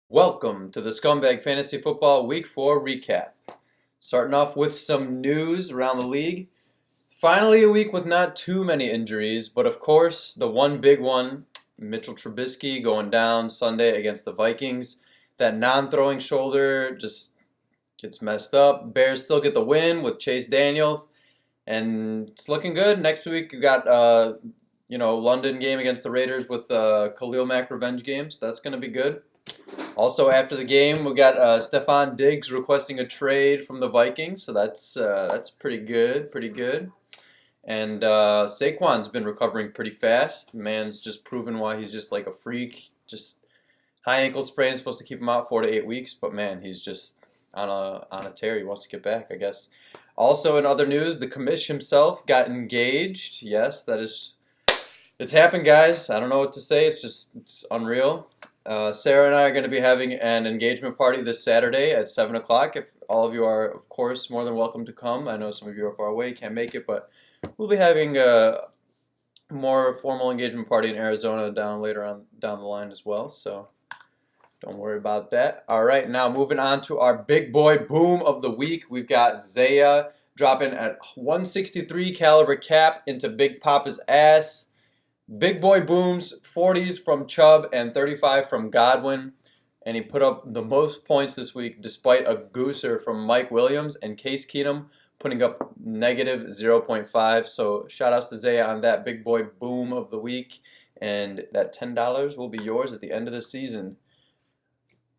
Welcome to the Scumbag Fantasy Football Week 4 recap. Starting off with some news around the league. Finally, a week with not too many injuries, but of course, the one big one, Mitchell Trubisky going down Sunday against the Vikings. That non-throwing shoulder just gets messed up. Bears still get the win with Chase Daniels, and it's looking good. Next week, we got London game against the Raiders with Khalil Mack revenge games. That's going to be good. Also, after the game, we got Stephon Diggs requesting a trade from the Vikings, so that's pretty good, pretty good. And Saquon's been recovering pretty fast. Man's just proven why he's just like a freak. Just high ankle sprain, supposed to keep him out 4 to 8 weeks, but man, he's just on a tear. He wants to get back, I guess. Also, in other news, the commish himself got engaged. Yes, it's happened, guys. I don't know what to say. It's unreal. Sarah and I are going to be having an engagement party this Saturday at 7 o'clock. If all of you are, of course, more than welcome to come. I know some of you are far away, can't make it, but we'll be having a more formal engagement party in Arizona down the line as well, so don't worry about that. All right, now moving on to our big boy boom of the week. We've got Zaya dropping at 163 caliber cap into Big Papa's ass. Big boy booms, 40s from Chubb and 35 from Godwin. And he put up the most points this week despite a gooser from Mike Williams and Case Keenum putting up negative 0.5. So shout outs to Zaya on that big boy boom of the week. And that $10 will be yours at the end of the season.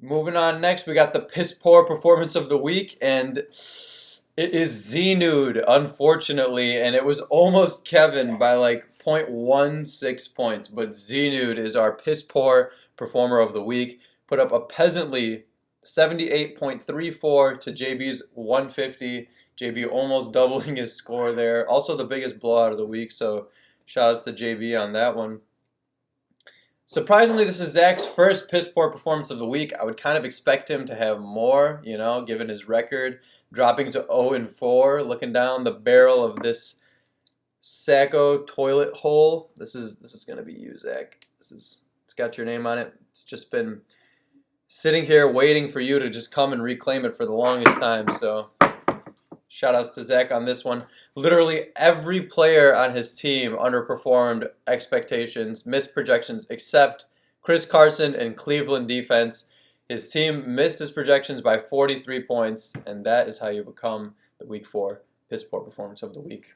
Moving on next, we got the piss poor performance of the week. And it is Z-Nude, unfortunately, and it was almost Kevin by like 0.16 points, but Z-Nude is our piss-poor performer of the week. Put up a peasantly 78.34 to JB's 150. JB almost doubling his score there. Also the biggest blowout of the week, so shout-outs to JB on that one. Surprisingly, this is Zach's first piss-poor performance of the week. I would kind of expect him to have more, given his record. Dropping to 0-4, looking down the barrel of this Sacco toilet hole. This is gonna be you, Zach. It's got your name on it. It's just been sitting here waiting for you to just come and reclaim it for the longest time. So shout outs to Zach on this one. Literally every player on his team underperformed expectations, missed projections, except Chris Carson and Cleveland defense. His team missed his projections by 43 points, and that is how you become the Week 4 piss poor performance of the week.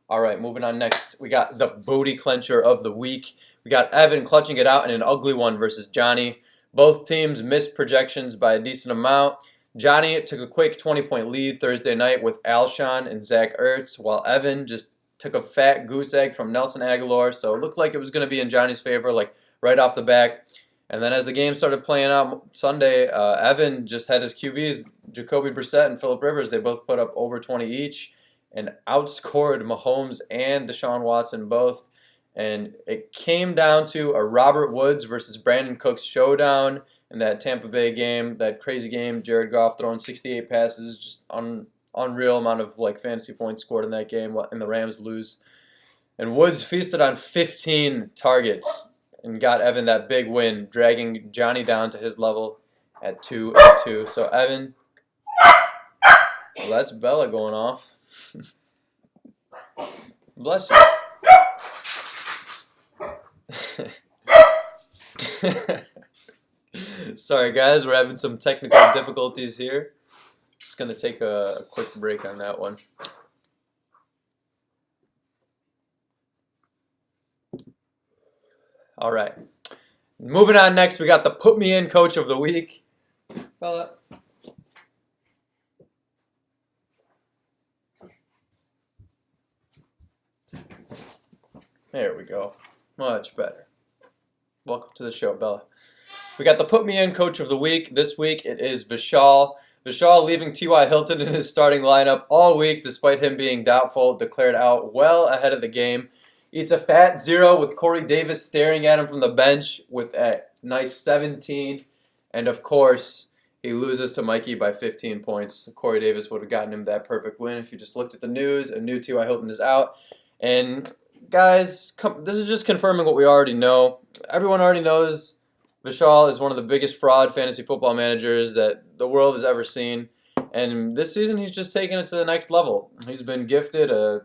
All right, moving on next. We got the booty clencher of the week. We got Evan clutching it out in an ugly one versus Johnny. Both teams missed projections by a decent amount. Johnny took a quick 20-point lead Thursday night with Alshon and Zach Ertz, while Evan just took a fat goose egg from Nelson Aguilar, so it looked like it was going to be in Johnny's favor, like right off the back. And then as the game started playing out Sunday, Evan just had his QBs, Jacoby Brissett and Phillip Rivers. They both put up over 20 each and outscored Mahomes and Deshaun Watson both. And it came down to a Robert Woods versus Brandon Cooks showdown in that Tampa Bay game, that crazy game. Jared Goff throwing 68 passes, just unreal amount of fantasy points scored in that game, and the Rams lose. And Woods feasted on 15 targets and got Evan that big win, dragging Johnny down to his level at 2-2. So Evan, well, that's Bella going off. Bless you. Sorry guys, we're having some technical difficulties here. Just gonna take a quick break on that one. All right. Moving on next, we got the Put Me In Coach of the Week. Bella. There we go. Much better. Welcome to the show, Bella. We got the Put Me In Coach of the Week. This week it is Vishal. Vishal leaving T.Y. Hilton in his starting lineup all week despite him being doubtful, declared out well ahead of the game. Eats a fat 0 with Corey Davis staring at him from the bench with a nice 17. And of course, he loses to Mikey by 15 points. Corey Davis would have gotten him that perfect win if you just looked at the news and knew T.Y. Hilton is out. And guys, this is just confirming what we already know. Everyone already knows Vishal is one of the biggest fraud fantasy football managers that the world has ever seen. And this season, he's just taken it to the next level. He's been gifted a,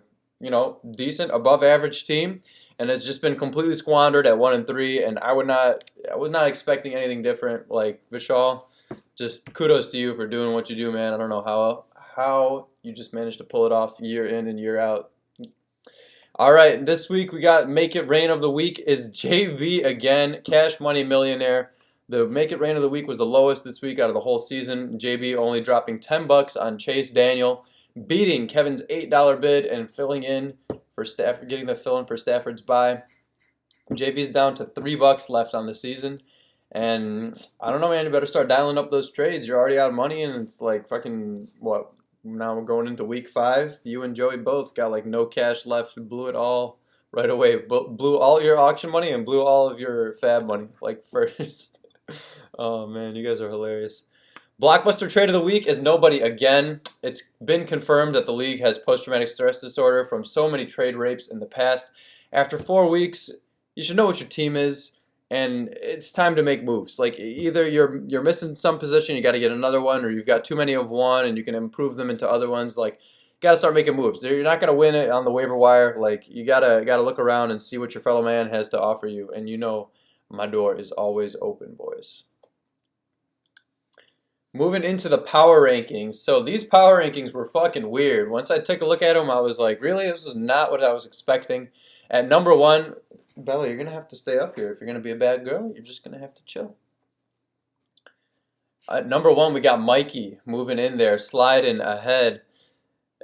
decent above average team, and it's just been completely squandered at 1-3. And I was not expecting anything different. Like Vishal, just kudos to you for doing what you do, man. I don't know how you just managed to pull it off year in and year out. All right, this week we got Make It Rain of the Week is JV again, Cash Money Millionaire. The Make It Rain of the Week was the lowest this week out of the whole season. JB only dropping $10 on Chase Daniel, beating Kevin's $8 bid and filling in for Stafford, getting the fill in for Stafford's bye. JB's down to $3 left on the season. And I don't know, man, you better start dialing up those trades. You're already out of money, and it's like fucking, what? Now we're going into week 5. You and Joey both got like no cash left. Blew it all right away. Blew all your auction money and blew all of your fab money like first. Oh man, you guys are hilarious. Blockbuster trade of the week is nobody again. It's been confirmed that the league has post-traumatic stress disorder from so many trade rapes in the past. After 4 weeks, you should know what your team is. And it's time to make moves. Like either you're missing some position, you got to get another one, or you've got too many of one, and you can improve them into other ones. Like you got to start making moves. You're not gonna win it on the waiver wire. Like you gotta look around and see what your fellow man has to offer you. And my door is always open, boys. Moving into the power rankings. So these power rankings were fucking weird. Once I took a look at them, I was like, really, this is not what I was expecting. At number 1. Bella, you're going to have to stay up here. If you're going to be a bad girl, you're just going to have to chill. At number 1, we got Mikey moving in there, sliding ahead.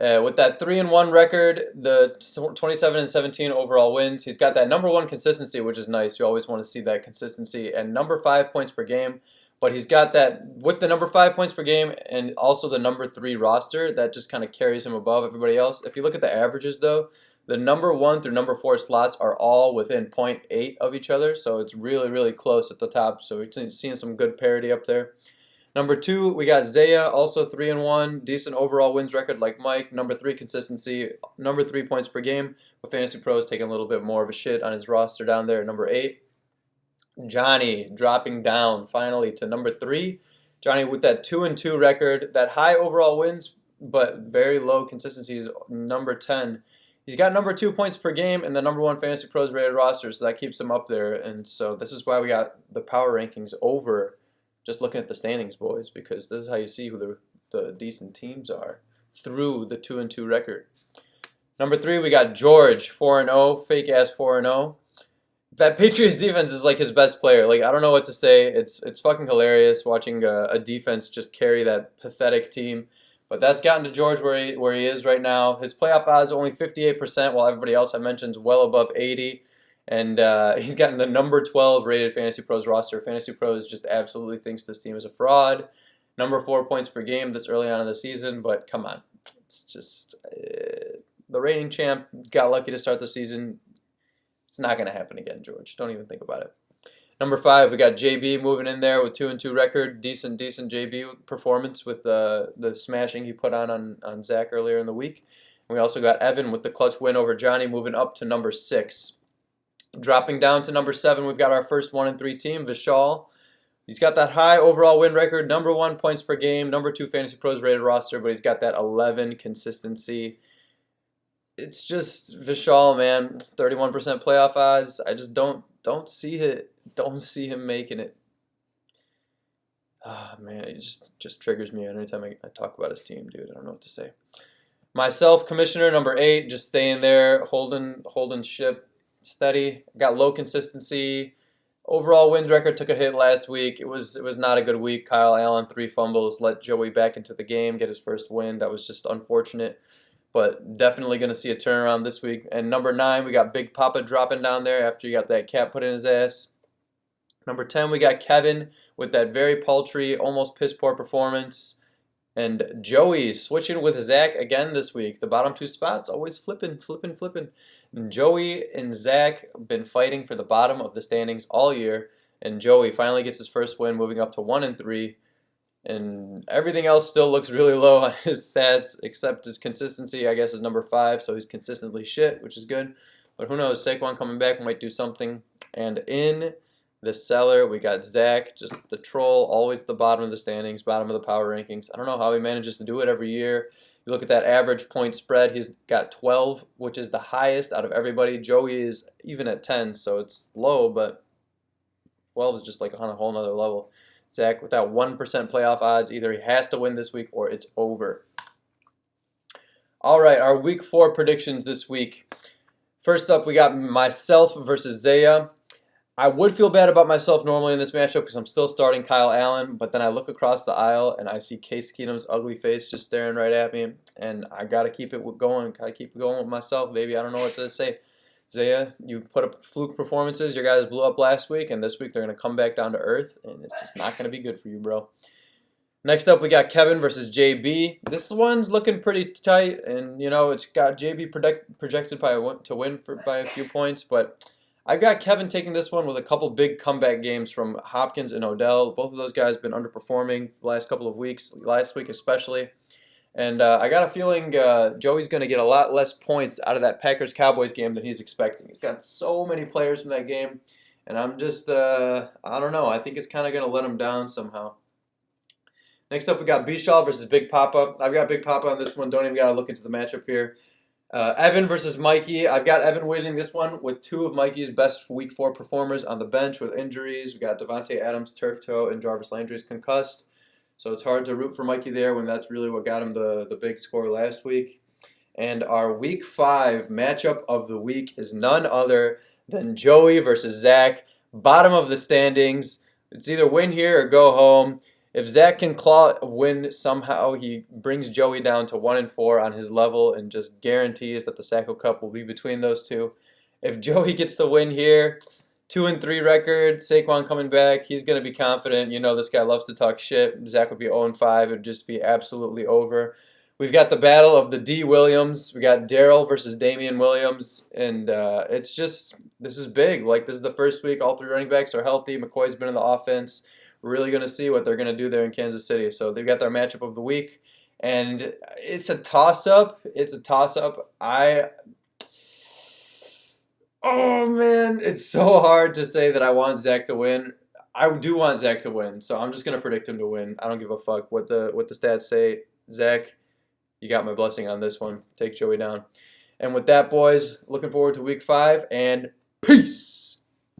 With that 3-1 record, the 27-17 overall wins, he's got that number 1 consistency, which is nice. You always want to see that consistency. And number 5 points per game. But he's got that with the number 5 points per game and also the number 3 roster. That just kind of carries him above everybody else. If you look at the averages, though, the number 1 through number 4 slots are all within 0.8 of each other, so it's really, really close at the top. So we're seeing some good parity up there. Number 2, we got Zaya, also 3-1, decent overall wins record like Mike. Number 3, consistency, number 3 points per game. But Fantasy Pros taking a little bit more of a shit on his roster down there. Number 8, Johnny dropping down finally to number 3. Johnny with that 2-2 record, that high overall wins, but very low consistency is number 10. He's got number 2 points per game and the number 1 Fantasy Pros rated roster, so that keeps him up there. And so this is why we got the power rankings over just looking at the standings, boys, because this is how you see who the decent teams are through the 2-2 record. Number 3, we got George, 4-0, fake-ass 4-0. That Patriots defense is like his best player. Like, I don't know what to say. It's fucking hilarious watching a defense just carry that pathetic team. But that's gotten to George where he is right now. His playoff odds only 58%, while everybody else I mentioned is well above 80. And he's gotten the number 12 rated Fantasy Pros roster. Fantasy Pros just absolutely thinks this team is a fraud. Number 4 points per game this early on in the season, but come on. It's just the reigning champ got lucky to start the season. It's not going to happen again, George. Don't even think about it. Number 5, we got JB moving in there with 2-2 record. Decent JB performance with the smashing he put on Zach earlier in the week. And we also got Evan with the clutch win over Johnny, moving up to number 6. Dropping down to number 7, we've got our first 1-3 team, Vishal. He's got that high overall win record, number 1 points per game, number 2 Fantasy Pros rated roster, but he's got that 11 consistency. It's just Vishal, man. 31% playoff odds. I just don't see it. Don't see him making it. Ah, man, it just triggers me anytime I talk about his team, dude. I don't know what to say. Myself, commissioner, number 8, just staying there, holding ship steady. Got low consistency. Overall wins record took a hit last week. It was not a good week. Kyle Allen, 3 fumbles, let Joey back into the game, get his first win. That was just unfortunate. But definitely going to see a turnaround this week. And number 9, we got Big Papa dropping down there after he got that cap put in his ass. Number 10, we got Kevin with that very paltry, almost piss-poor performance. And Joey switching with Zach again this week. The bottom 2 spots always flipping. And Joey and Zach have been fighting for the bottom of the standings all year. And Joey finally gets his first win, moving up to 1-3. And everything else still looks really low on his stats, except his consistency, I guess, is number 5. So he's consistently shit, which is good. But who knows? Saquon coming back might do something. And in the seller. We got Zach, just the troll, always at the bottom of the standings, bottom of the power rankings. I don't know how he manages to do it every year. You look at that average point spread, he's got 12, which is the highest out of everybody. Joey is even at 10, so it's low, but 12 is just like on a whole nother level. Zach, with that 1% playoff odds, either he has to win this week or it's over. All right, our week 4 predictions this week. First up, we got myself versus Zaya. I would feel bad about myself normally in this matchup because I'm still starting Kyle Allen, but then I look across the aisle and I see Case Keenum's ugly face just staring right at me, and I got to keep it going. Got to keep it going with myself, baby. I don't know what to say. Zaya, you put up fluke performances. Your guys blew up last week, and this week they're going to come back down to earth, and it's just not going to be good for you, bro. Next up, we got Kevin versus JB. This one's looking pretty tight, and it's got JB projected to win by a few points, but I've got Kevin taking this one with a couple big comeback games from Hopkins and Odell. Both of those guys have been underperforming the last couple of weeks, last week especially. And I got a feeling Joey's going to get a lot less points out of that Packers-Cowboys game than he's expecting. He's got so many players from that game, and I'm just, I don't know. I think it's kind of going to let him down somehow. Next up, we got Bishaw versus Big Papa. I've got Big Papa on this one. Don't even got to look into the matchup here. Evan versus Mikey. I've got Evan winning this one with 2 of Mikey's best Week 4 performers on the bench with injuries. We got Devontae Adams, turf toe, and Jarvis Landry's concussed. So it's hard to root for Mikey there when that's really what got him the big score last week. And our Week 5 matchup of the week is none other than Joey versus Zach. Bottom of the standings. It's either win here or go home. If Zach can win somehow, he brings Joey down to 1-4 on his level and just guarantees that the Sacco Cup will be between those two. If Joey gets the win here, 2-3 record, Saquon coming back, he's going to be confident. This guy loves to talk shit. Zach would be 0-5. It would just be absolutely over. We've got the battle of the D. Williams. We got Daryl versus Damian Williams. And this is big. This is the first week. All 3 running backs are healthy. McCoy's been in the offense. We're really going to see what they're going to do there in Kansas City. So they've got their matchup of the week. And it's a toss-up. Oh, man. It's so hard to say that I want Zach to win. I do want Zach to win, so I'm just going to predict him to win. I don't give a fuck what the stats say. Zach, you got my blessing on this one. Take Joey down. And with that, boys, looking forward to Week 5, and peace!